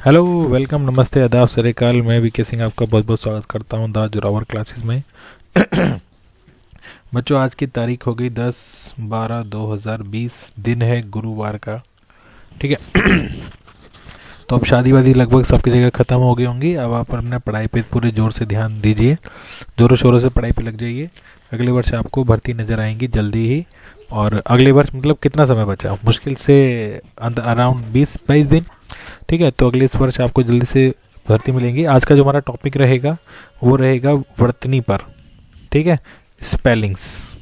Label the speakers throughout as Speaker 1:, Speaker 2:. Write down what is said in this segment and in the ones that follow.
Speaker 1: Hello, welcome, नमस्ते, आदाब, सत श्री अकाल। मैं वीके सिंह आपका बहुत बहुत स्वागत करता हूं द जोरावर क्लासेस में। बच्चों, आज की तारीख हो गई 10/12/2020, दिन है गुरुवार का। ठीक है। तो अब शादी वादी लगभग सबकी जगह ख़त्म हो गई होंगी। अब आप अपने पढ़ाई पे पूरे ज़ोर से ध्यान दीजिए, ज़ोरों शोरों से पढ़ाई पे लग जाइए। अगले वर्ष आपको भर्ती नज़र आएंगी जल्दी ही। और अगले वर्ष मतलब कितना समय बचा, मुश्किल से अराउंड 20-22 दिन। ठीक है, तो अगले इस वर्ष आपको जल्दी से भर्ती मिलेंगी। आज का जो हमारा टॉपिक रहेगा वो रहेगा वर्तनी पर। ठीक है, स्पेलिंग्स।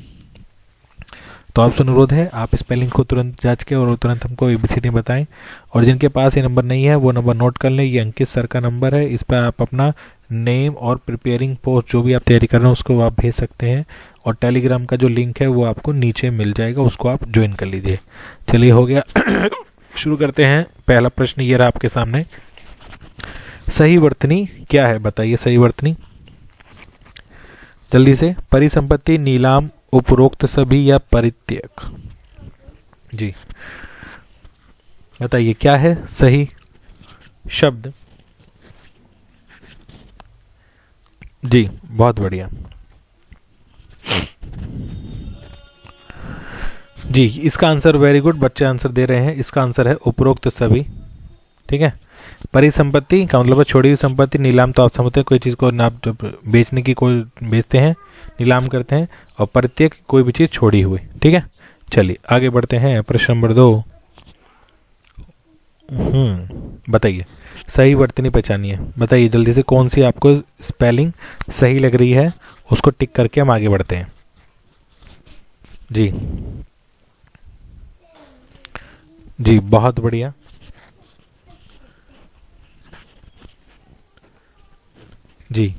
Speaker 1: तो आपसे अनुरोध है, आप स्पेलिंग को तुरंत जांच के और तुरंत हमको एबीसीडी बताएं। और जिनके पास ये नंबर नहीं है वो नंबर नोट कर लें। ये अंकित सर का नंबर है। इस पर आप अपना नेम और प्रिपेयरिंग पोस्ट जो भी आप तैयारी कर रहे हैं उसको आप भेज सकते हैं। और टेलीग्राम का जो लिंक है वो आपको नीचे मिल जाएगा, उसको आप ज्वाइन कर लीजिए। चलिए, हो गया। शुरू करते हैं। पहला प्रश्न ये रहा आपके सामने। सही वर्तनी क्या है, बताइए। सही वर्तनी जल्दी से। परिसंपत्ति, नीलाम, उपरोक्त सभी या परित्यक। जी बताइए क्या है सही शब्द। जी बहुत बढ़िया। जी, इसका आंसर वेरी गुड, बच्चे आंसर दे रहे हैं। इसका आंसर है उपरोक्त सभी। ठीक है। परिसंपत्ति का मतलब है छोड़ी हुई संपत्ति। नीलाम तो आप समझते हैं, कोई चीज़ को आप जब बेचने की कोई बेचते हैं नीलाम करते हैं। और प्रत्येक कोई भी चीज़ छोड़ी हुई। ठीक है, चलिए आगे बढ़ते हैं। प्रश्न नंबर 2। बताइए सही वर्तनी पहचानिए। बताइए जल्दी से, कौन सी आपको स्पेलिंग सही लग रही है, उसको टिक करके हम आगे बढ़ते हैं। जी जी बहुत बढ़िया। जी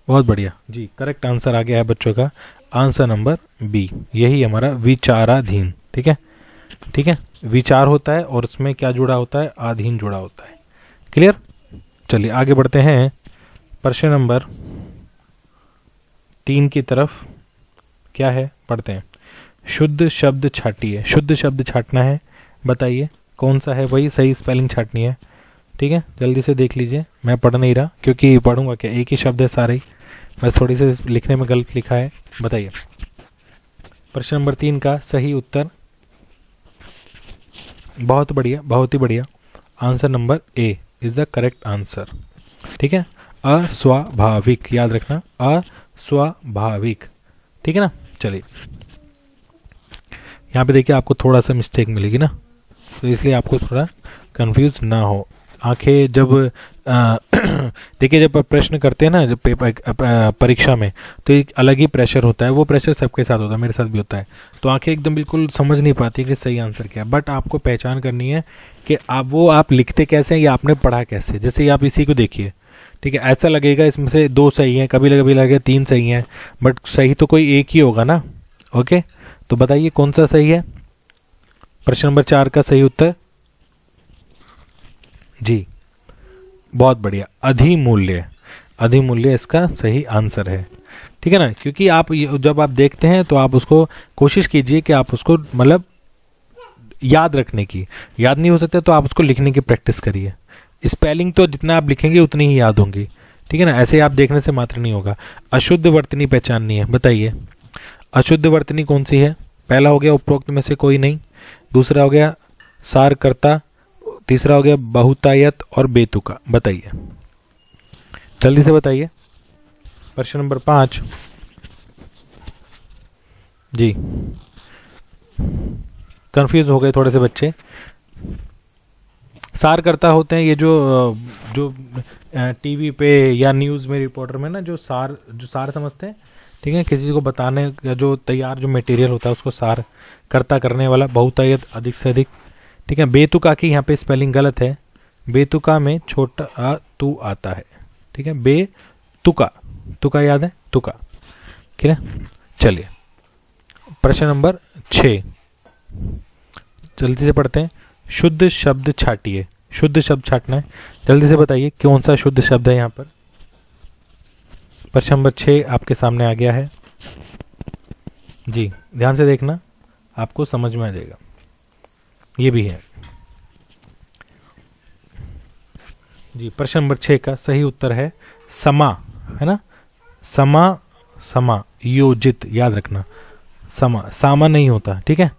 Speaker 1: बहुत बढ़िया। जी करेक्ट आंसर आ गया है बच्चों का। आंसर नंबर बी, यही हमारा विचाराधीन। ठीक है, ठीक है। विचार होता है और उसमें क्या जुड़ा होता है, अधीन जुड़ा होता है। क्लियर। चलिए आगे बढ़ते हैं। प्रश्न नंबर 3 की तरफ। क्या है, पढ़ते हैं। शुद्ध शब्द छाटिए। शुद्ध शब्द छाटना है, बताइए कौन सा है, वही सही स्पेलिंग छाटनी है। ठीक है, जल्दी से देख लीजिए। मैं पढ़ नहीं रहा क्योंकि पढ़ूंगा क्या, एक ही शब्द है सारे ही, बस थोड़ी से लिखने में गलत लिखा है। बताइए प्रश्न नंबर 3 का सही उत्तर। बहुत बढ़िया, बहुत ही बढ़िया। Answer number A is the correct answer. ठीक है, अस्वाभाविक, याद रखना, अस्वाभाविक। ठीक है ना। चलिए यहाँ पे देखिए, आपको थोड़ा सा मिस्टेक मिलेगी ना, तो इसलिए आपको थोड़ा कंफ्यूज ना हो। आंखें जब देखिए, जब प्रश्न करते हैं ना, जब परीक्षा में, तो एक अलग ही प्रेशर होता है। वो प्रेशर सबके साथ होता है, मेरे साथ भी होता है। तो आंखें एकदम बिल्कुल समझ नहीं पाती कि सही आंसर क्या है। बट आपको पहचान करनी है कि आप लिखते कैसे हैं या आपने पढ़ा कैसे। जैसे आप इसी को देखिए, ठीक है, ऐसा लगेगा इसमें से 2 सही हैं, कभी कभी लगेगा 3 सही हैं, बट सही तो कोई एक ही होगा ना। ओके, तो बताइए कौन सा सही है। प्रश्न नंबर 4 का सही उत्तर। जी बहुत बढ़िया, अधिमूल्य। अधिमूल्य इसका सही आंसर है। ठीक है ना, क्योंकि आप जब आप देखते हैं तो आप उसको कोशिश कीजिए कि आप उसको मतलब याद रखने की। याद नहीं हो सकता तो आप उसको लिखने की प्रैक्टिस करिए। स्पेलिंग तो जितना आप लिखेंगे उतनी ही याद होंगी। ठीक है ना, ऐसे आप देखने से मात्र नहीं होगा। अशुद्ध वर्तनी पहचाननी है, बताइए अशुद्ध वर्तनी कौन सी है। पहला हो गया उपरोक्त में से कोई नहीं, दूसरा हो गया सारकर्ता, तीसरा हो गया बहुतायत और बेतुका। बताइए जल्दी से बताइए। प्रश्न नंबर 5। जी कंफ्यूज हो गए थोड़े से बच्चे। सारकर्ता होते हैं ये जो टीवी पे या न्यूज़ में रिपोर्टर में ना जो सार समझते हैं। ठीक है, किसी को बताने का जो तैयार जो मटेरियल होता है उसको सार कर्ता करने वाला। बहुतायत, अधिक से अधिक। ठीक है, बेतुका की यहाँ पे स्पेलिंग गलत है। बेतुका में छोटा आ तू आता है। ठीक है, बेतुका, तुका याद है, तुका। ठीक है, चलिए प्रश्न नंबर 6 जल्दी से पढ़ते हैं। शुद्ध शब्द छाटिए। शुद्ध शब्द छाटना है, जल्दी से बताइए कौन सा शुद्ध शब्द है यहाँ पर। प्रश्न नंबर 6 आपके सामने आ गया है। जी ध्यान से देखना, आपको समझ में आ जाएगा। ये भी है। जी प्रश्न नंबर 6 का सही उत्तर है समा, है ना, समा, समा योजित, याद रखना, समा, सामा नहीं होता, ठीक है,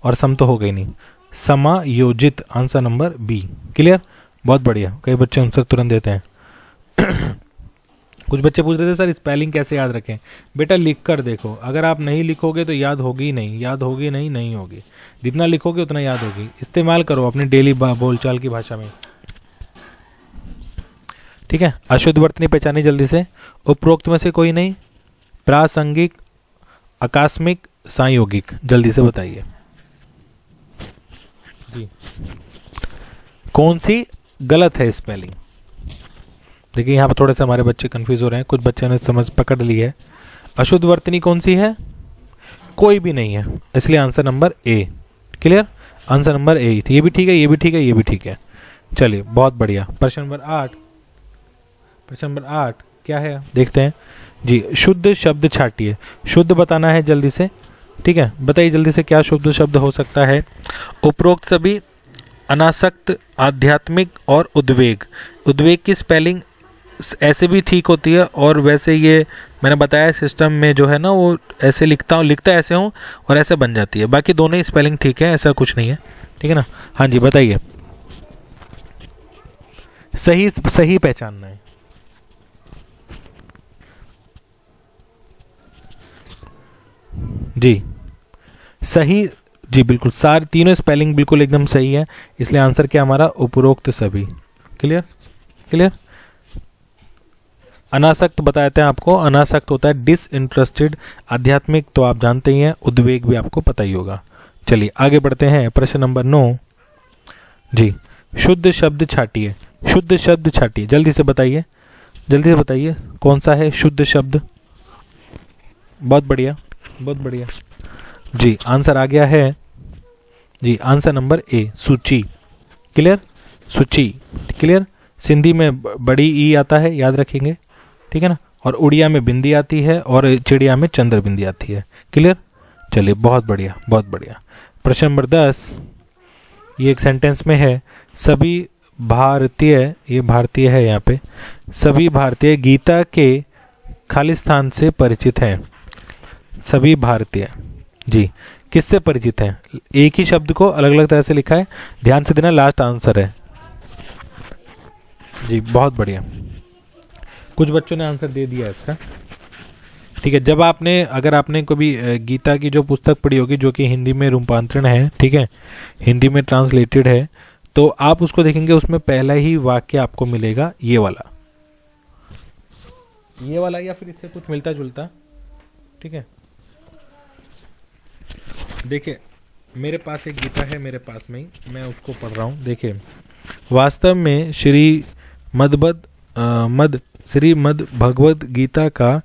Speaker 1: और सम तो हो गई नहीं, समायोजित, आंसर नंबर बी। क्लियर, बहुत बढ़िया। कई बच्चे आंसर तुरंत देते हैं। कुछ बच्चे पूछ रहे थे सर स्पेलिंग कैसे याद रखें। बेटा लिख कर देखो, अगर आप नहीं लिखोगे तो याद होगी नहीं, याद होगी नहीं, नहीं होगी। जितना लिखोगे उतना याद होगी। इस्तेमाल करो अपनी डेली बोलचाल की भाषा में, ठीक है। अशुद्ध वर्तनी पहचानी जल्दी से। उपरोक्त में से कोई नहीं, प्रासंगिक, आकस्मिक, संयोगिक, जल्दी से बताइए जी, कौन सी गलत है स्पेलिंग। देखिए यहाँ पर थोड़े से हमारे बच्चे कंफ्यूज हो रहे हैं, कुछ बच्चों ने समझ पकड़ ली है। अशुद्ध वर्तनी कौन सी है, कोई भी नहीं है, इसलिए answer number A. Clear, answer number A. ये भी ठीक है, ये भी ठीक है, ये भी ठीक है। चलिए बहुत बढ़िया। प्रश्न नंबर 8, प्रश्न नंबर 8 क्या है देखते हैं जी। शुद्ध शब्द छाटिए, शुद्ध बताना है जल्दी से, ठीक है, बताइए जल्दी से क्या शुद्ध शब्द हो सकता है। उपरोक्त सभी अनासक्त, आध्यात्मिक और उद्वेग। उद्वेग की स्पेलिंग ऐसे भी ठीक होती है और वैसे ये मैंने बताया सिस्टम में जो है ना वो ऐसे लिखता ऐसे हूँ और ऐसे बन जाती है। बाकी दोनों ही स्पेलिंग ठीक है, ऐसा कुछ नहीं है, ठीक है ना। हाँ जी बताइए, सही सही पहचानना है जी, सही जी, बिल्कुल सारे तीनों स्पेलिंग बिल्कुल एकदम सही है, इसलिए आंसर क्या हमारा उपरोक्त सभी। Clear, clear. अनासक्त बताते हैं आपको, अनासक्त होता है डिसइंटरेस्टेड, आध्यात्मिक तो आप जानते ही हैं, उद्वेग भी आपको पता ही होगा। चलिए आगे बढ़ते हैं। प्रश्न नंबर 9 जी, शुद्ध शब्द छाटिए, शुद्ध शब्द छाटिए, जल्दी से बताइए, जल्दी से बताइए कौन सा है शुद्ध शब्द। बहुत बढ़िया, बहुत बढ़िया जी, आंसर आ गया है जी, आंसर नंबर ए, सूची। क्लियर, सूची। क्लियर, सिंधी में बड़ी ई आता है, याद रखेंगे, ठीक है ना, और उड़िया में बिंदी आती है और चिड़िया में चंद्र बिंदी आती है। क्लियर, चलिए बहुत बढ़िया, बहुत बढ़िया। प्रश्न नंबर 10, ये एक सेंटेंस में है, सभी भारतीय, ये भारतीय है यहाँ पे, सभी भारतीय गीता के खालिस्तान से परिचित हैं। सभी भारतीय जी किससे परिचित हैं, एक ही शब्द को अलग अलग तरह से लिखा है, ध्यान से देना, लास्ट आंसर है जी। बहुत बढ़िया, कुछ बच्चों ने आंसर दे दिया इसका, ठीक है। जब आपने, अगर आपने कभी गीता की जो पुस्तक पढ़ी होगी जो कि हिंदी में रूपांतरण है, ठीक है, हिंदी में ट्रांसलेटेड है, तो आप उसको देखेंगे, उसमें पहला ही वाक्य आपको मिलेगा ये वाला, ये वाला या फिर इससे कुछ मिलता जुलता, ठीक है। देखिए मेरे पास एक गीता है, मेरे पास में ही मैं उसको पढ़ रहा हूँ। देखिए वास्तव में श्री मद भगवद गीता का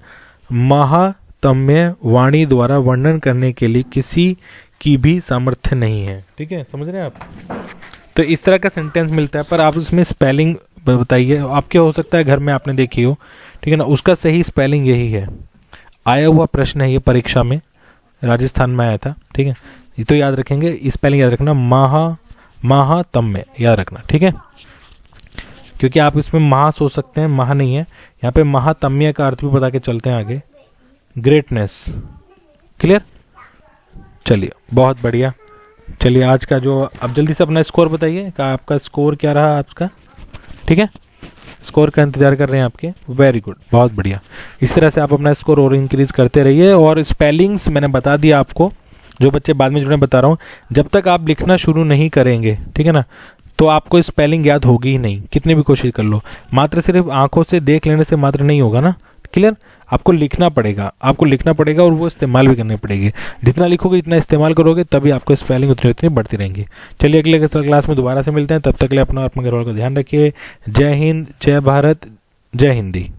Speaker 1: महात्म्य वाणी द्वारा वर्णन करने के लिए किसी की भी सामर्थ्य नहीं है, ठीक है, समझ रहे हैं आप। तो इस तरह का सेंटेंस मिलता है, पर आप उसमें स्पेलिंग बताइए, आपके हो सकता है घर में आपने देखी हो, ठीक है ना, उसका सही स्पेलिंग यही है। आया हुआ प्रश्न है ये, परीक्षा में राजस्थान में आया था, ठीक है, ये तो याद रखेंगे, स्पेलिंग याद रखना, महात्म्य याद रखना, ठीक है, क्योंकि आप इसमें महा सोच सकते हैं, महा नहीं है यहाँ पे, महात्म्य का अर्थ भी बता के चलते हैं आगे, ग्रेटनेस। क्लियर, चलिए बहुत बढ़िया। चलिए आज का जो, अब जल्दी से अपना स्कोर बताइए, का आपका स्कोर क्या रहा आपका, ठीक है, स्कोर का इंतजार कर रहे हैं आपके, वेरी गुड, बहुत बढ़िया। इस तरह से आप अपना स्कोर और इंक्रीज करते रहिए। और स्पेलिंग्स मैंने बता दिया आपको, जो बच्चे बाद में जुड़े बता रहा हूँ, जब तक आप लिखना शुरू नहीं करेंगे, ठीक है ना, तो आपको स्पेलिंग याद होगी ही नहीं, कितनी भी कोशिश कर लो। मात्र सिर्फ आंखों से देख लेने से मात्र नहीं होगा ना, क्लियर, आपको लिखना पड़ेगा, आपको लिखना पड़ेगा और वो इस्तेमाल भी करनी पड़ेगी। जितना लिखोगे इतना इस्तेमाल करोगे, तभी आपको स्पेलिंग उतनी उतनी बढ़ती रहेंगी। चलिए अगले क्लास में दोबारा से मिलते हैं, तब तक के लिए अपना अपने घर वालों का ध्यान रखिए। जय हिंद, जय भारत, जय हिंदी।